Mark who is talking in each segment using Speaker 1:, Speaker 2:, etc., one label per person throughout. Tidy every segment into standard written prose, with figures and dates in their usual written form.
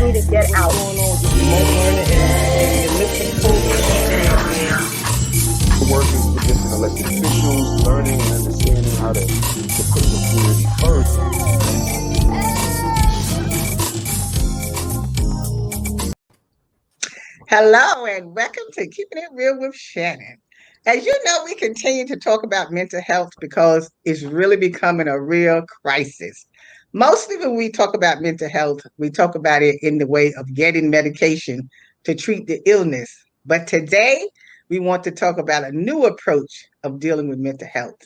Speaker 1: need to get out.
Speaker 2: What's going on with remote learning and the midst of COVID?
Speaker 3: Working with different elected officials, learning and understanding how to put the community first.
Speaker 4: Hello and welcome to Keeping It Real with Shannon. As you know, we continue to talk about mental health because it's really becoming a real crisis. Mostly when we talk about mental health, we talk about it in the way of getting medication to treat the illness. But today, we want to talk about a new approach of dealing with mental health.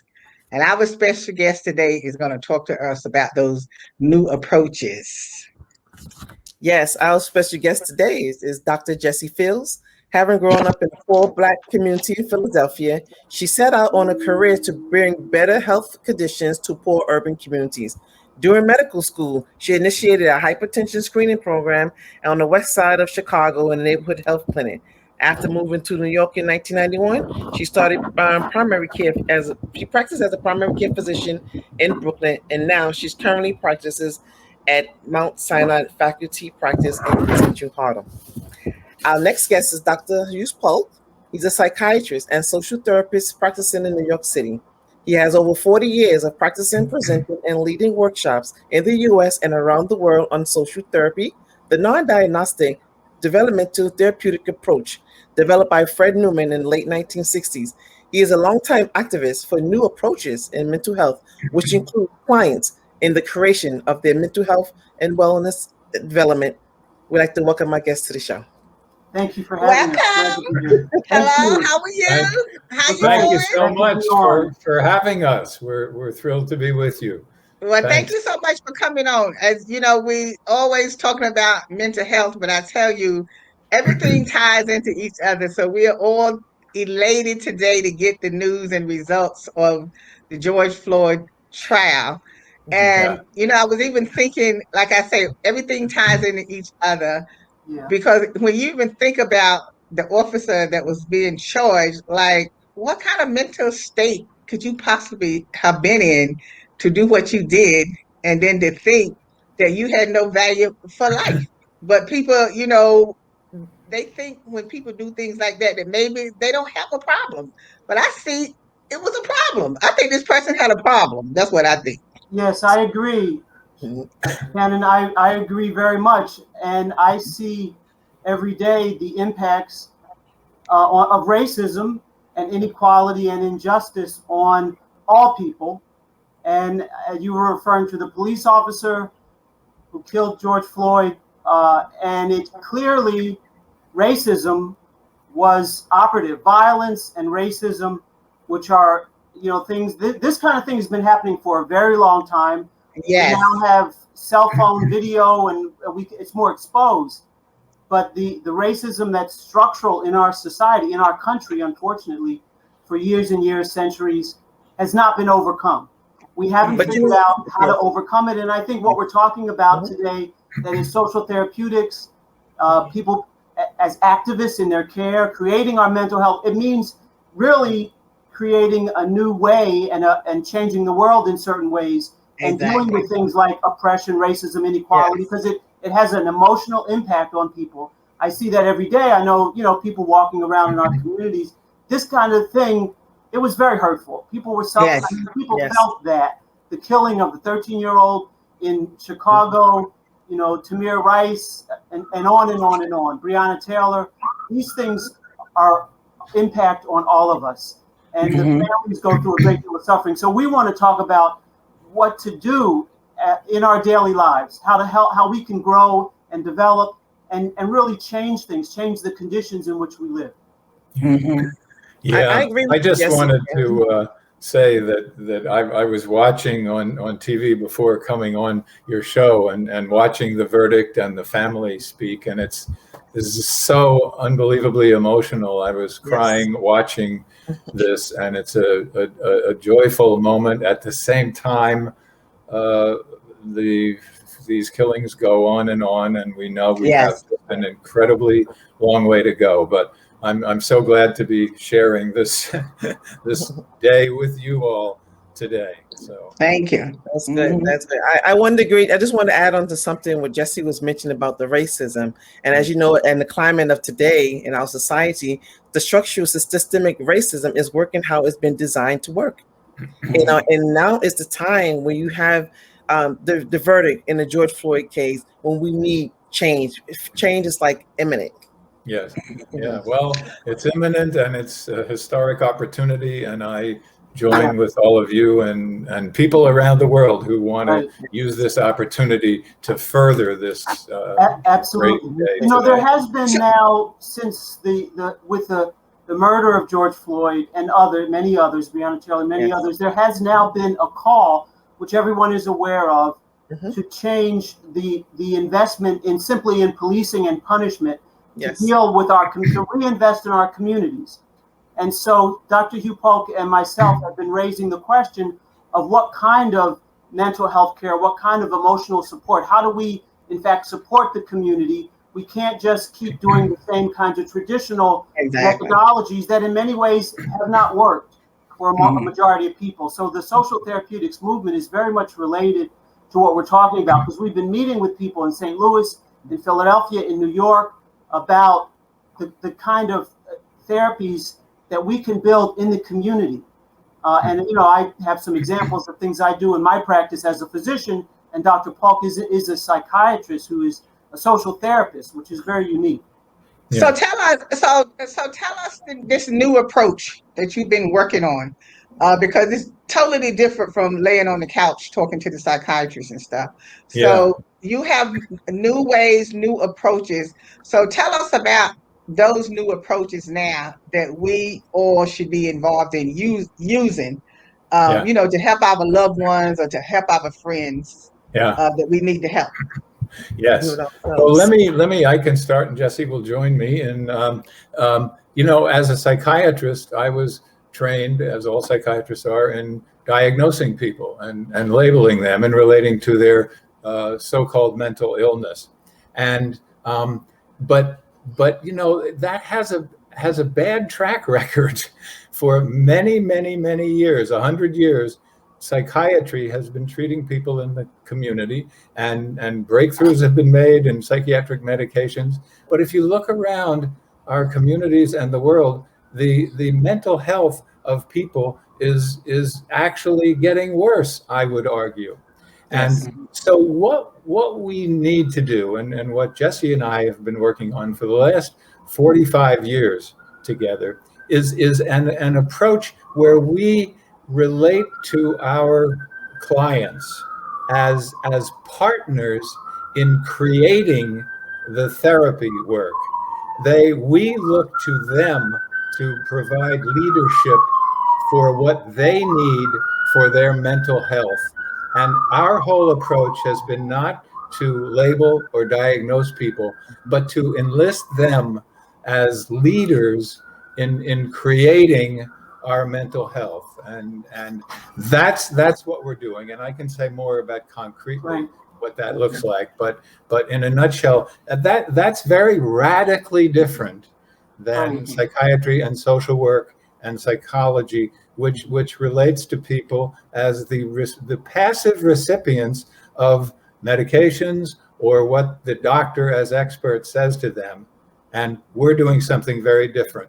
Speaker 4: And our special guest today is going to talk to us about those new approaches.
Speaker 2: Yes, our special guest today is Dr. Jessie Fields. Having grown up in a poor Black community in Philadelphia, she set out on a career to bring better health conditions to poor urban communities. During medical school, she initiated a hypertension screening program on the west side of Chicago in a neighborhood health clinic. After moving to New York in 1991, she started primary care she practiced as a primary care physician in Brooklyn, and now she's currently practices at Mount Sinai Faculty Practice in Central Harlem. Our next guest is Dr. Hughes Polk. He's a psychiatrist and social therapist practicing in New York City. He has over 40 years of practicing, presenting, and leading workshops in the U.S. and around the world on social therapy, the non-diagnostic developmental therapeutic approach developed by Fred Newman in the late 1960s. He is a longtime activist for new approaches in mental health, which include clients in the creation of their mental health and wellness development. We'd like to welcome my guest to the show.
Speaker 5: Thank you for having us.
Speaker 4: Welcome. Hello, how are you?
Speaker 6: Thank you so much for having us. We're thrilled to be with you.
Speaker 4: Well, thank you so much for coming on. As you know, we always talking about mental health, but I tell you, everything ties into each other. So we are all elated today to get the news and results of the George Floyd trial. And, I was even thinking, like I say, everything ties into each other.
Speaker 5: Yeah.
Speaker 4: Because when you even think about the officer that was being charged, like what kind of mental state could you possibly have been in to do what you did, and then to think that you had no value for life? But people, they think when people do things like that, that maybe they don't have a problem. But I see it was a problem. I think this person had a problem. That's what I think.
Speaker 5: Yes, I agree. Shannon, I agree very much. And I see every day the impacts of racism and inequality and injustice on all people. And you were referring to the police officer who killed George Floyd. And it clearly, racism was operative. Violence and racism, which are, things, this kind of thing has been happening for a very long time.
Speaker 4: Yes.
Speaker 5: We now have cell phone video and it's more exposed. But the racism that's structural in our society, in our country, unfortunately, for years and years, centuries, has not been overcome. We haven't figured out how to overcome it. And I think what we're talking about today, that is social therapeutics, people as activists in their care, creating our mental health, it means really creating a new way and changing the world in certain ways. And dealing with things like oppression, racism, inequality, because it has an emotional impact on people. I see that every day. I know, people walking around in our communities, this kind of thing, it was very hurtful. People were people felt that. The killing of the 13-year-old in Chicago, Tamir Rice, and on and on and on. Breonna Taylor, these things are impact on all of us. And the families go through a great deal of suffering. So we want to talk about what to do in our daily lives, how we can grow and develop and really change things, change the conditions in which we live.
Speaker 6: Mm-hmm. Yeah, I agree with I just wanted to say that I was watching on TV before coming on your show and watching the verdict and the family speak, and this is so unbelievably emotional. I was crying watching this, and it's a joyful moment. At the same time, these killings go on, and we know we have an incredibly long way to go. But I'm so glad to be sharing this this day with you all today. So
Speaker 4: thank you.
Speaker 2: That's good. That's good. I wanted to agree. I just want to add on to something what Jesse was mentioning about the racism. And as you know, in the climate of today in our society, the structural systemic racism is working how it's been designed to work. And now is the time when you have the verdict in the George Floyd case when we need change. Change is like imminent.
Speaker 6: Yes. Yeah. Well, it's imminent and it's a historic opportunity, and I join with all of you and people around the world who want to use this opportunity to further this.
Speaker 5: Absolutely. You know, there has been now since with the murder of George Floyd and many others, Breonna Taylor, many others, there has now been a call, which everyone is aware of, to change the investment simply in policing and punishment to deal with to reinvest in our communities. And so Dr. Hugh Polk and myself have been raising the question of what kind of mental health care, what kind of emotional support, how do we in fact support the community? We can't just keep doing the same kinds of traditional methodologies that in many ways have not worked for a majority of people. So the social therapeutics movement is very much related to what we're talking about, because we've been meeting with people in St. Louis, in Philadelphia, in New York, about the kind of therapies that we can build in the community. And, you know, I have some examples of things I do in my practice as a physician, and Dr. Polk is a psychiatrist who is a social therapist, which is very unique.
Speaker 4: So tell us this new approach that you've been working on, because it's totally different from laying on the couch talking to the psychiatrist and stuff. So you have new ways, new approaches. So tell us about those new approaches now that we all should be involved in using, you know, to help our loved ones or to help our friends that we need to help.
Speaker 6: Yes. Well, let me, I can start and Jesse will join me. And, you know, as a psychiatrist, I was trained, as all psychiatrists are, in diagnosing people and labeling them and relating to their so-called mental illness. And, but, you know, that has a bad track record for many, many, many years, 100 years. Psychiatry has been treating people in the community, and breakthroughs have been made in psychiatric medications. But if you look around our communities and the world, the mental health of people is actually getting worse, I would argue. And so what we need to do, and what Jesse and I have been working on for the last 45 years together, is an approach where we relate to our clients as partners in creating the therapy work. We look to them to provide leadership for what they need for their mental health. And our whole approach has been not to label or diagnose people, but to enlist them as leaders in creating our mental health, and that's what we're doing. And I can say more about concretely what that looks like, but in a nutshell, that's very radically different than psychiatry and social work and psychology, which relates to people as the passive recipients of medications or what the doctor as expert says to them. And we're doing something very different.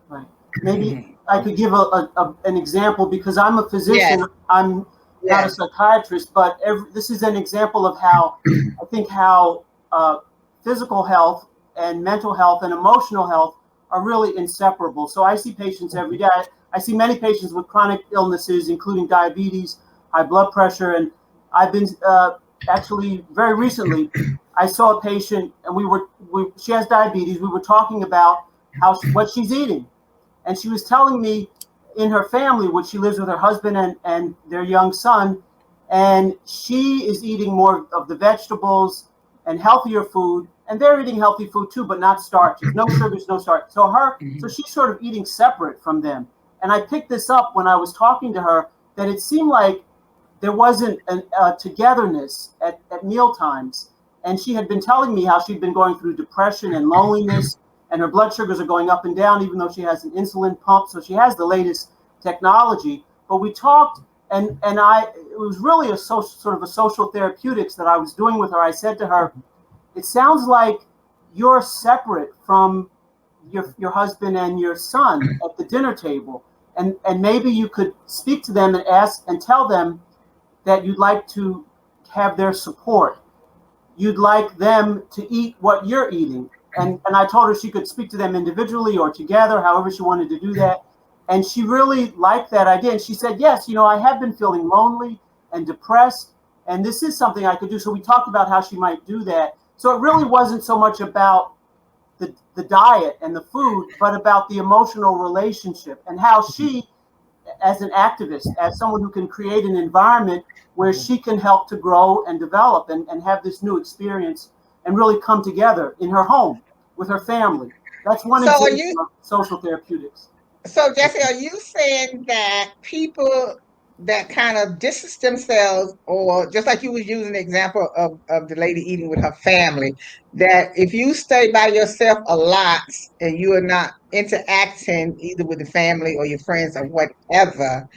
Speaker 5: Right. Maybe I could give an example, because I'm a physician. I'm not a psychiatrist, but this is an example of how I think how physical health and mental health and emotional health are really inseparable. So I see patients every day. I see many patients with chronic illnesses, including diabetes, high blood pressure, and I've been actually very recently, I saw a patient, and she has diabetes. We were talking about what she's eating. And she was telling me in her family, which she lives with her husband and their young son, and she is eating more of the vegetables and healthier food, and they're eating healthy food too, but not starches, no sugars, no starch. So she's sort of eating separate from them. And I picked this up when I was talking to her, that it seemed like there wasn't a togetherness at meal times. And she had been telling me how she'd been going through depression and loneliness, and her blood sugars are going up and down, even though she has an insulin pump. So she has the latest technology. But we talked, And it was really a sort of a social therapeutics that I was doing with her. I said to her, it sounds like you're separate from your husband and your son at the dinner table. And maybe you could speak to them and ask and tell them that you'd like to have their support. You'd like them to eat what you're eating. And I told her she could speak to them individually or together, however she wanted to do that. And she really liked that idea. And she said, yes, I have been feeling lonely and depressed, and this is something I could do. So we talked about how she might do that. So it really wasn't so much about the diet and the food, but about the emotional relationship and how she, as an activist, as someone who can create an environment where she can help to grow and develop and have this new experience and really come together in her home with her family. That's one example of social therapeutics.
Speaker 4: So, Jesse, are you saying that people that kind of distance themselves, or just like you was using the example of the lady eating with her family, that if you stay by yourself a lot and you are not interacting either with the family or your friends or whatever,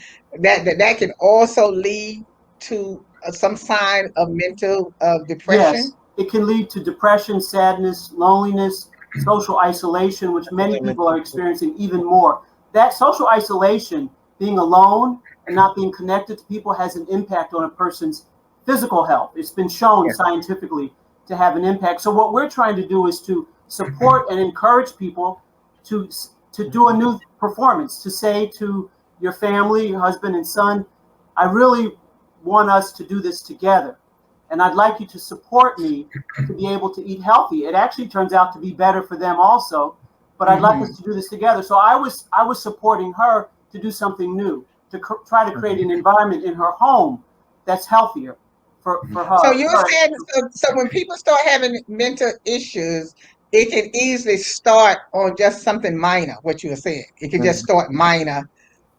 Speaker 4: that can also lead to some sign of mental depression?
Speaker 5: Yes, it can lead to depression, sadness, loneliness, social isolation, which many people are experiencing even more. That social isolation, being alone and not being connected to people, has an impact on a person's physical health. It's been shown scientifically to have an impact. So what we're trying to do is to support and encourage people to do a new performance, to say to your family, your husband and son, I really want us to do this together. And I'd like you to support me to be able to eat healthy. It actually turns out to be better for them also, but I'd like us to do this together. So I was supporting her to do something new, to try to create an environment in her home that's healthier for her.
Speaker 4: So you're saying, so when people start having mental issues, it can easily start on just something minor, what you were saying. It can just start minor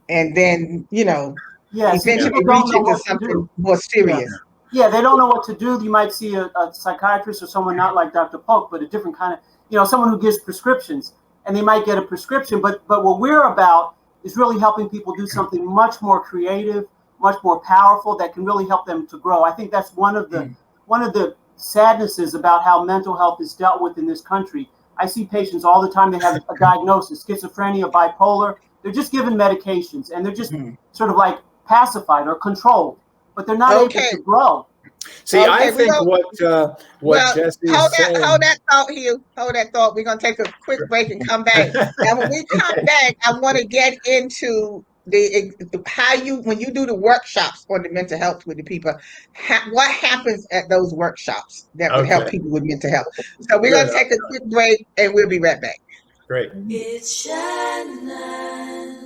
Speaker 4: and then, eventually reach into something more serious.
Speaker 5: Yeah, they don't know what to do. You might see a psychiatrist or someone not like Dr. Polk, but a different kind of, someone who gives prescriptions, and they might get a prescription. But what we're about is really helping people do something much more creative, much more powerful that can really help them to grow. I think that's one of the sadnesses about how mental health is dealt with in this country. I see patients all the time. They have a diagnosis, schizophrenia, bipolar. They're just given medications, and they're just sort of like pacified or controlled, but they're not able to grow.
Speaker 6: See, I think what Jesse is saying.
Speaker 4: Hold that thought, Hugh. Hold that thought. We're going to take a quick break and come back. And when we come back, I want to get into when you do the workshops on the mental health with the people, what happens at those workshops that would help people with mental health. So we're going to take a quick break, and we'll be right back.
Speaker 6: Great.
Speaker 1: It's Shannon.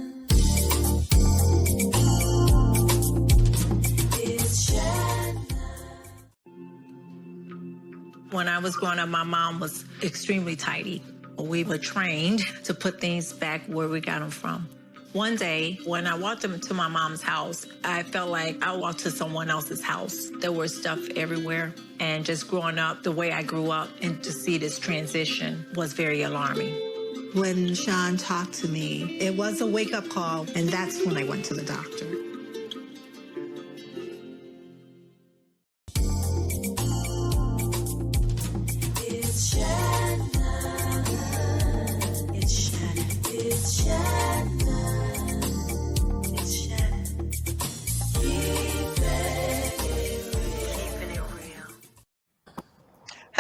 Speaker 1: When I was growing up, my mom was extremely tidy. We were trained to put things back where we got them from. One day, when I walked into my mom's house, I felt like I walked to someone else's house. There was stuff everywhere. And just growing up the way I grew up, and to see this transition was very alarming. When Sean talked to me, it was a wake-up call, and that's when I went to the doctor.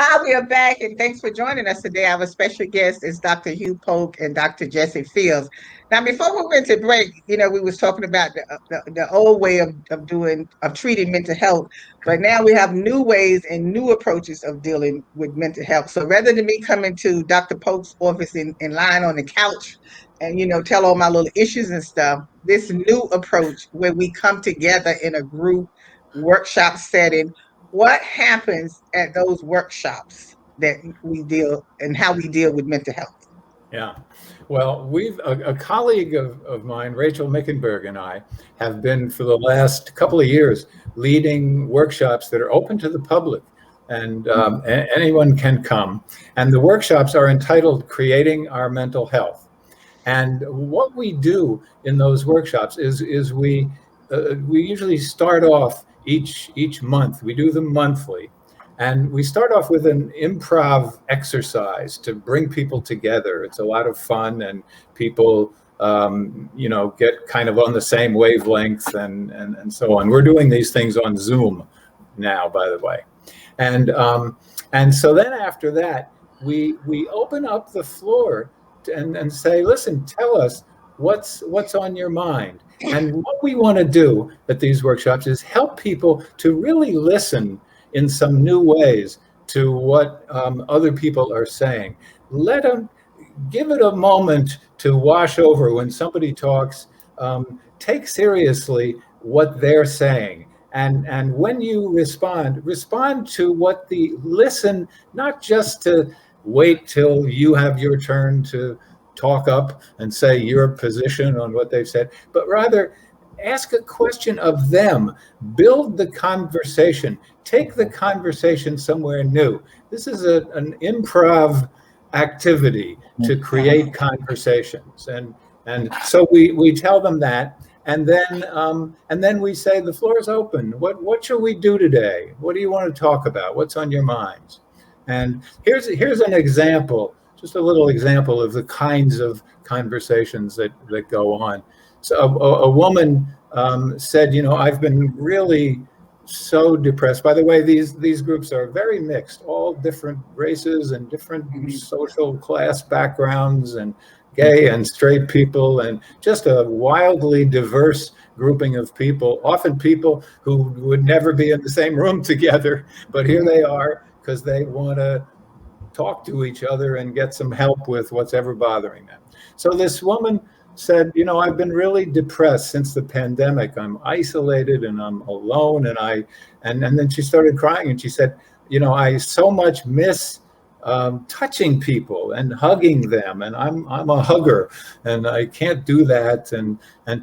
Speaker 4: Hi, we are back, and thanks for joining us today. Our special guest is Dr. Hugh Polk and Dr. Jesse Fields. Now, before we went to break, we was talking about the old way of treating mental health, but now we have new ways and new approaches of dealing with mental health. So rather than me coming to Dr. Polk's office and lying on the couch and, tell all my little issues and stuff, this new approach where we come together in a group workshop setting. What happens at those workshops that we deal and how we deal with mental health?
Speaker 6: Yeah, well, a colleague of mine, Rachel Mickenberg, and I have been for the last couple of years leading workshops that are open to the public, and anyone can come. And the workshops are entitled Creating Our Mental Health. And what we do in those workshops is we we usually start off each month. We do them monthly. And we start off with an improv exercise to bring people together. It's a lot of fun, and people, get kind of on the same wavelength and so on. We're doing these things on Zoom now, by the way. And so then after that, we open up the floor and say, listen, tell us what's on your mind. And what we want to do at these workshops is help people to really listen in some new ways to what other people are saying. Let them give it a moment to wash over when somebody talks. Take seriously what they're saying. And when you respond to what listen, not just to wait till you have your turn to talk up and say your position on what they've said, but rather ask a question of them, build the conversation, take the conversation somewhere new. This is an improv activity to create conversations. And so we tell them that, and then we say, the floor is open. What shall we do today? What do you want to talk about? What's on your minds? And here's an example, just a little example of the kinds of conversations that go on. So a woman said, I've been really so depressed. By the way, these groups are very mixed, all different races and different social class backgrounds, and gay and straight people, and just a wildly diverse grouping of people, often people who would never be in the same room together, but here they are because they want to talk to each other and get some help with what's ever bothering them. So this woman said, I've been really depressed since the pandemic. I'm isolated and I'm alone. And then she started crying, and she said, I so much miss touching people and hugging them, and I'm a hugger, and I can't do that. And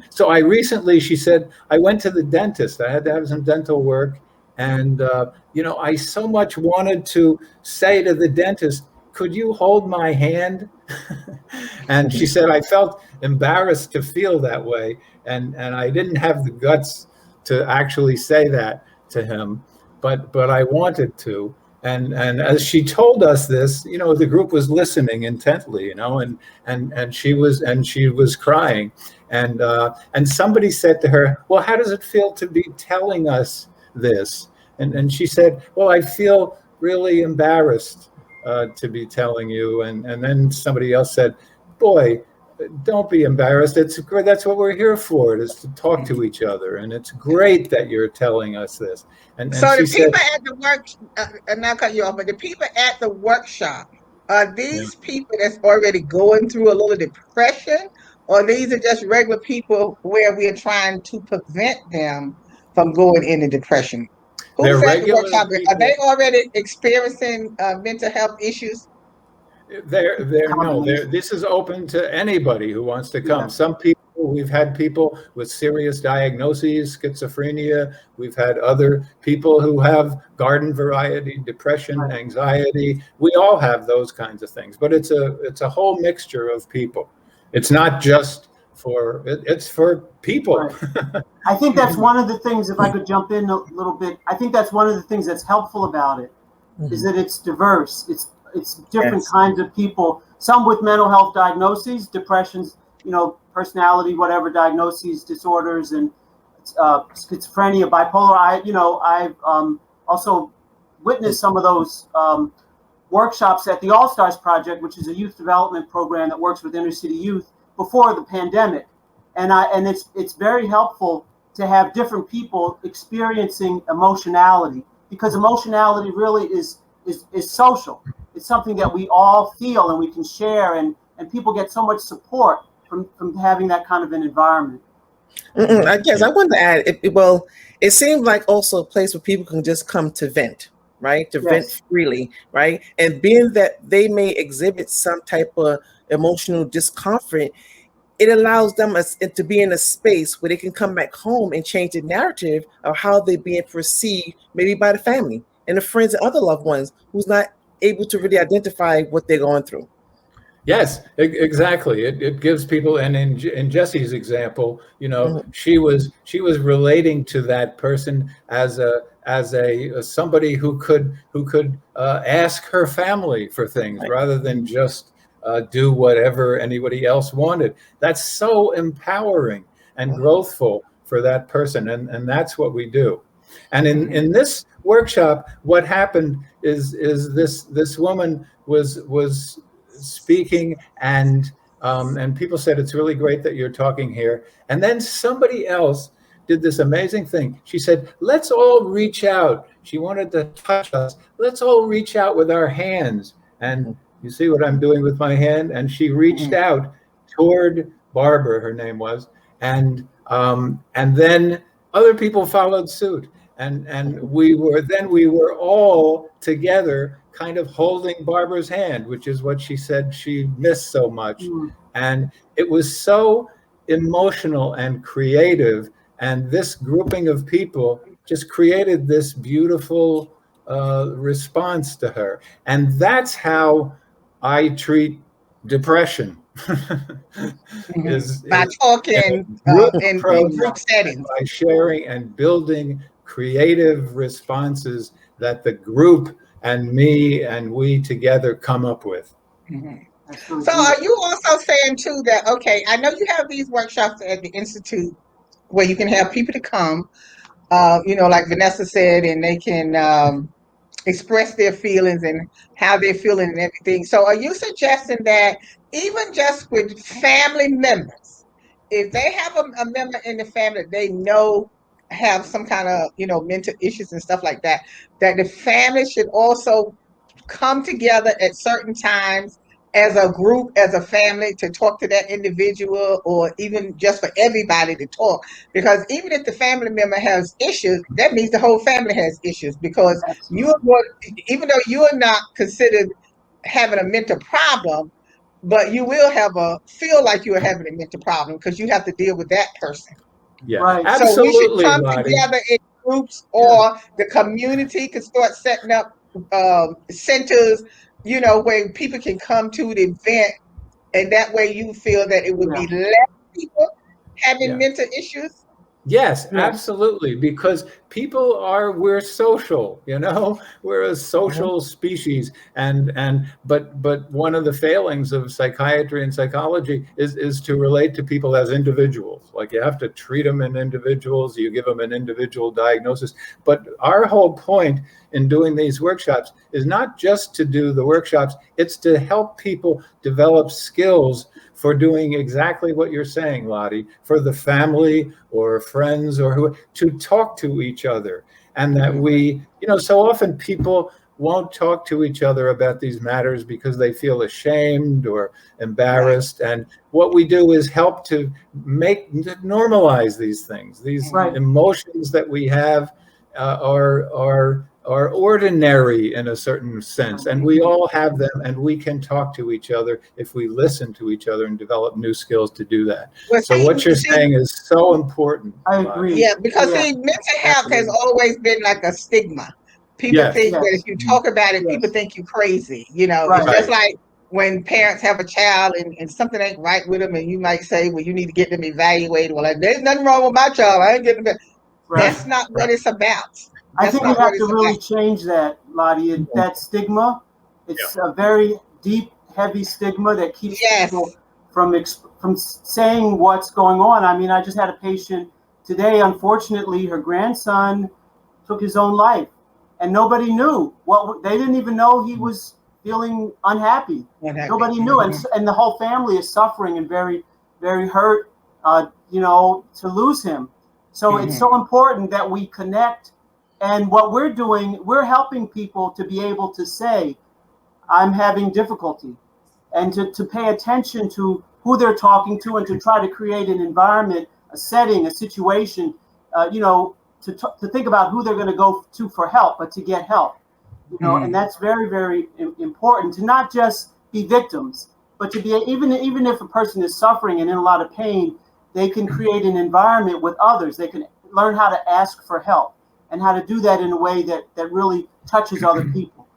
Speaker 6: so I recently, she said, I went to the dentist. I had to have some dental work, and I so much wanted to say to the dentist, could you hold my hand? And she said, I felt embarrassed to feel that way, and I didn't have the guts to actually say that to him, but I wanted to. And as she told us this, the group was listening intently, and she was crying, and somebody said to her, well, how does it feel to be telling us this? And she said, well, I feel really embarrassed to be telling you. And then somebody else said, boy, don't be embarrassed. That's what we're here for, is to talk to each other. And it's great that you're telling us this. And
Speaker 4: so the people at the work, and I'll cut you off, but the people at the workshop, are these people that's already going through a little depression, or these are just regular people where we are trying to prevent them from going into depression? Who's at the workshop? Are they already experiencing mental health issues?
Speaker 6: This is open to anybody who wants to come. Some people, we've had people with serious diagnoses, schizophrenia. We've had other people who have garden variety depression, anxiety. We all have those kinds of things, but it's a whole mixture of people. It's not just it's for people.
Speaker 5: Right. I think that's one of the things, if I could jump in a little bit, I think that's one of the things that's helpful about it, is that it's diverse. It's different kinds of people, some with mental health diagnoses, depressions, personality, whatever diagnoses, disorders, and schizophrenia, bipolar. I've also witnessed some of those workshops at the All Stars Project, which is a youth development program that works with inner city youth, before the pandemic. And it's very helpful to have different people experiencing emotionality, because emotionality really is social. It's something that we all feel and we can share, and people get so much support from having that kind of an environment.
Speaker 2: I guess I wanted to add, it seems like also a place where people can just come to vent, right? To vent freely, right? And being that they may exhibit some type of emotional discomfort, it allows them to be in a space where they can come back home and change the narrative of how they're being perceived, maybe by the family and the friends and other loved ones who's not able to really identify what they're going through.
Speaker 6: Yes, exactly. It gives people, and in Jesse's example, you know, she was relating to that person as a somebody who could ask her family for things rather than just do whatever anybody else wanted. That's so empowering and growthful for that person, and that's what we do. And in this workshop, what happened is this woman was speaking, and people said, it's really great that you're talking here. And then somebody else did this amazing thing. She said, let's all reach out. She wanted to touch us. Let's all reach out with our hands. And you see what I'm doing with my hand? And she reached out toward Barbara, her name was, and then other people followed suit. And we were all together kind of holding Barbara's hand, which is what she said she missed so much. And it was so emotional and creative. And this grouping of people just created this beautiful response to her. And that's how I treat depression.
Speaker 4: By talking in group settings.
Speaker 6: By sharing and building creative responses that the group and me and we together come up with.
Speaker 4: So are you also saying too that, okay, I know you have these workshops at the Institute where you can have people to come, you know, like Vanessa said, and they can express their feelings and how they're feeling and everything. So are you suggesting that even just with family members, if they have a member in the family that they know have some kind of, you know, mental issues and stuff like that, that the family should also come together at certain times as a group, as a family, to talk to that individual, or even just for everybody to talk? Because even if the family member has issues, that means the whole family has issues, because even though you are not considered having a mental problem, but you will feel like you are having a mental problem because you have to deal with that person.
Speaker 6: Yeah,
Speaker 5: right.
Speaker 4: So we should come
Speaker 6: Lottie.
Speaker 4: together in groups, or the community can start setting up centers, you know, where people can come to the event, and that way you feel that it would be less people having mental issues.
Speaker 6: Yes, absolutely. Because we're social, you know, we're a social species. But one of the failings of psychiatry and psychology is to relate to people as individuals. Like, you have to treat them in individuals, you give them an individual diagnosis. But our whole point in doing these workshops is not just to do the workshops, it's to help people develop skills for doing exactly what you're saying, Lottie, for the family or friends or who, to talk to each other. And that we, you know, so often people won't talk to each other about these matters because they feel ashamed or embarrassed. And what we do is help to normalize these things. These emotions that we have are ordinary in a certain sense, and we all have them, and we can talk to each other if we listen to each other and develop new skills to do that. So what you're saying is so important.
Speaker 5: I agree.
Speaker 4: Yeah, because see, mental health has always been like a stigma. People think that if you talk about it, people think you're crazy. You know, it's just like when parents have a child and something ain't right with them, and you might say, well, you need to get them evaluated. Well, like, there's nothing wrong with my child, I ain't getting them. That's not what it's about.
Speaker 5: I think we have to really change that, Lottie. That stigma, it's a very deep, heavy stigma that keeps people from saying what's going on. I mean, I just had a patient today, unfortunately, her grandson took his own life, and nobody knew. They didn't even know he was feeling unhappy. Nobody knew, and the whole family is suffering and very, very hurt, you know, to lose him. So it's so important that we connect. And what we're doing, we're helping people to be able to say, I'm having difficulty, and to pay attention to who they're talking to, and to try to create an environment, a setting, a situation, you know, to think about who they're going to go to for help, but to get help, you know, and that's very, very important, to not just be victims, but to be, even if a person is suffering and in a lot of pain, they can create an environment with others. They can learn how to ask for help, and how to do that in a way that really touches other people.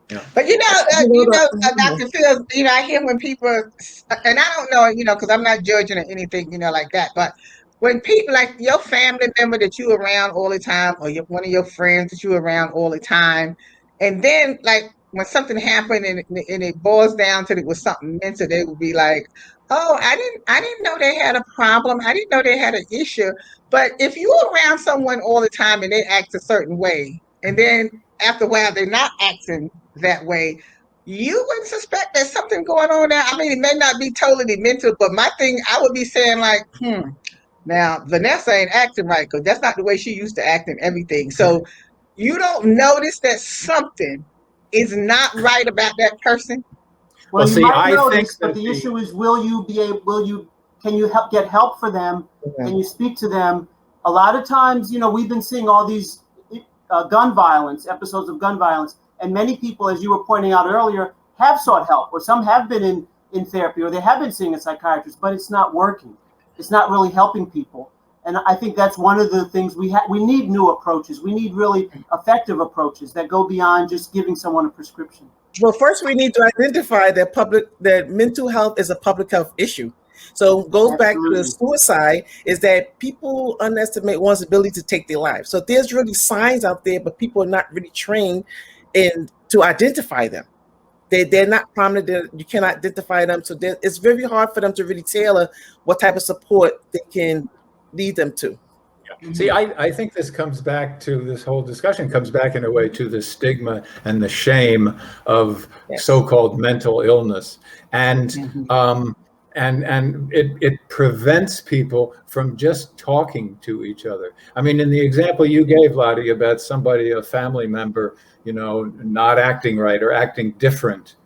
Speaker 6: Yeah.
Speaker 4: But Dr. Phil, I hear when people, and I don't know, because I'm not judging or anything, like that. But when people like your family member that you around all the time, or one of your friends that you around all the time, and then like when something happened and it boils down to it was something mental, they would be like, "Oh, I didn't know they had a problem. I didn't know they had an issue." But if you around someone all the time and they act a certain way, and then after a while they're not acting that way, you wouldn't suspect there's something going on there. I mean, it may not be totally mental, but my thing, I would be saying like, now Vanessa ain't acting right because that's not the way she used to act and everything. So you don't notice that something is not right about that person.
Speaker 5: Well, you might notice, but the issue is, can you get help for them? Can you speak to them? A lot of times, we've been seeing all these episodes of gun violence, and many people, as you were pointing out earlier, have sought help, or some have been in therapy, or they have been seeing a psychiatrist, but it's not working. It's not really helping people. And I think that's one of the things we need new approaches. We need really effective approaches that go beyond just giving someone a prescription.
Speaker 2: Well, first we need to identify that mental health is a public health issue. So it goes back to the suicide, is that people underestimate one's ability to take their lives. So there's really signs out there, but people are not really trained to identify them. They're not prominent. You cannot identify them. So it's very hard for them to really tailor what type of support they can lead them to.
Speaker 6: Yeah. See, I think this whole discussion comes back in a way to the stigma and the shame of so-called mental illness. And it prevents people from just talking to each other. I mean, in the example you gave, Lottie, about somebody, a family member, not acting right or acting different.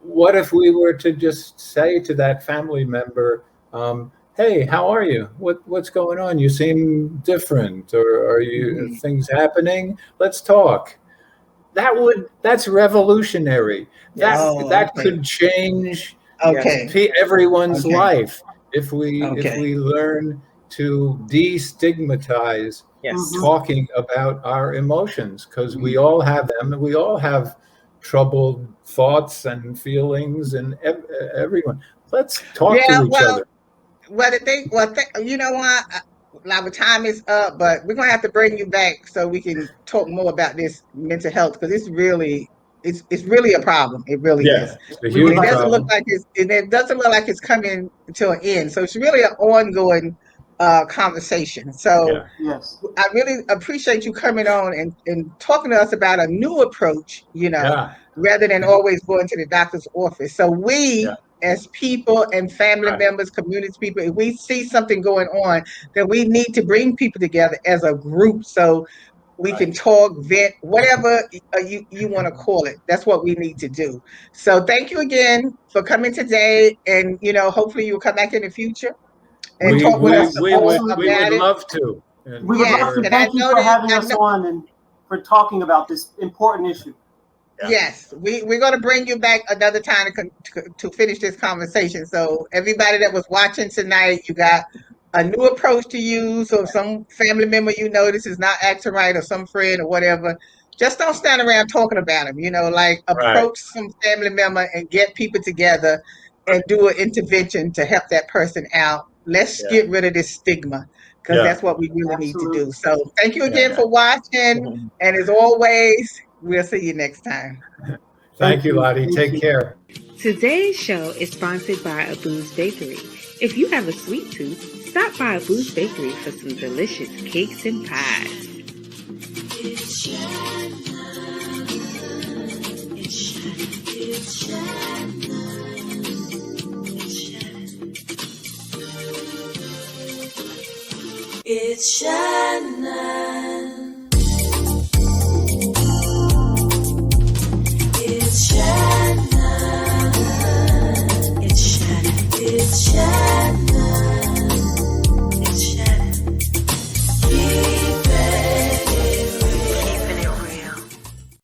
Speaker 6: What if we were to just say to that family member, hey, how are you? What's going on? You seem different, or are you things happening? Let's talk. That's revolutionary. That could change everyone's life if we learn to destigmatize talking about our emotions, because we all have them, and we all have troubled thoughts and feelings, and everyone. Let's talk to each other.
Speaker 4: You know what? Our time is up, but we're gonna have to bring you back so we can talk more about this mental health, because it's really a problem. It really is. It doesn't look like it's coming to an end. So it's really an ongoing conversation. So I really appreciate you coming on and talking to us about a new approach, rather than always going to the doctor's office. So as people and family members, community people, if we see something going on, then we need to bring people together as a group so we can talk, vent, whatever you want to call it. That's what we need to do. So thank you again for coming today, and hopefully you'll come back in the future and talk with us about it.
Speaker 6: We would love to.
Speaker 5: We would love to. Thank you for having us on and for talking about this important issue.
Speaker 4: Yes, we're going to bring you back another time to finish this conversation. So everybody that was watching tonight, you got a new approach to use, or some family member notice is not acting right, or some friend or whatever. Just don't stand around talking about them. Approach some family member and get people together and do an intervention to help that person out. Let's get rid of this stigma, because that's what we really need to do. So thank you again for watching, and as always, we'll see you next time.
Speaker 6: Thank you, Lottie. Take care.
Speaker 7: Today's show is sponsored by Abu's Bakery. If you have a sweet tooth, stop by Abu's Bakery for some delicious cakes and pies. It's Shannon.